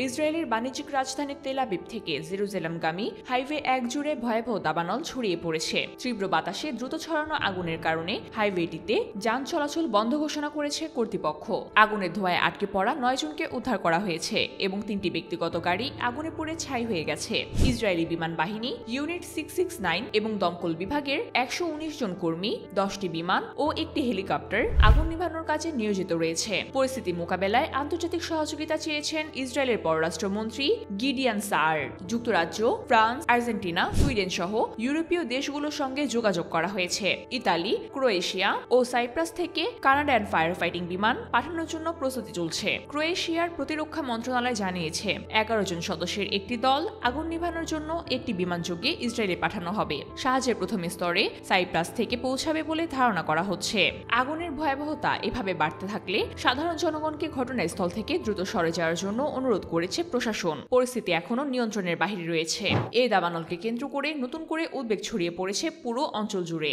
ইসরায়েলের বাণিজ্যিক রাজধানী তেল আবিব থেকে জেরুজালেমগামী হাইওয়ে 1 জুড়ে ভয়াবহ দাবানল ছড়িয়ে পড়েছে। তীব্র বাতাসে দ্রুত ছড়ানো আগুনের কারণে হাইওয়েটিতে যান চলাচল বন্ধ ঘোষণা করেছে কর্তৃপক্ষ। আগুনের ধোঁয়ায় আটকে পড়া 9 জনকে উদ্ধার করা হয়েছে এবং 3টি ব্যক্তিগত গাড়ি আগুনে পুড়ে ছাই হয়ে গেছে। ইসরায়েলি বিমান বাহিনী ইউনিট 669 এবং দমকল বিভাগের 119 জন কর্মী, 10টি বিমান ও একটি হেলিকপ্টার আগুন নিভানোর কাজে নিয়োজিত রয়েছে। পরিস্থিতি মোকাবেলায় আন্তর্জাতিক সহযোগিতা চেয়েছেন ইসরায়েলের পররাষ্ট্রমন্ত্রী গিডিয়ান সার। যুক্তরাজ্য, ফ্রান্স, আর্জেন্টিনা, সুইডেন সহ ইউরোপীয় দেশগুলোর সঙ্গে যোগাযোগ করা হয়েছে। ইতালি, ক্রোয়েশিয়া ও সাইপ্রাস থেকে কানাডিয়ান ফায়ার ফাইটিং বিমান পাঠানোর জন্য প্রস্তুতি চলছে। ক্রোয়েশিয়ার প্রতিরক্ষা মন্ত্রণালয় জানিয়েছে 11 জন সদস্যের একটি দল আগুন নিভানোর জন্য একটি বিমানযোগে ইসরায়েলে পাঠানো হবে। সাহায্যের প্রথম স্তরে সাইপ্রাস থেকে পৌঁছাবে বলে ধারণা করা হচ্ছে। আগুনের ভয়াবহতা এভাবে বাড়তে থাকলে সাধারণ জনগণকে ঘটনাস্থল থেকে দ্রুত সরে যাওয়ার জন্য অনুরোধ করেছে প্রশাসন। পরিস্থিতি এখনো নিয়ন্ত্রণের বাইরে রয়েছে। এই দাবানলকে কেন্দ্র করে নতুন করে উদ্বেগ ছড়িয়ে পড়েছে পুরো অঞ্চল জুড়ে।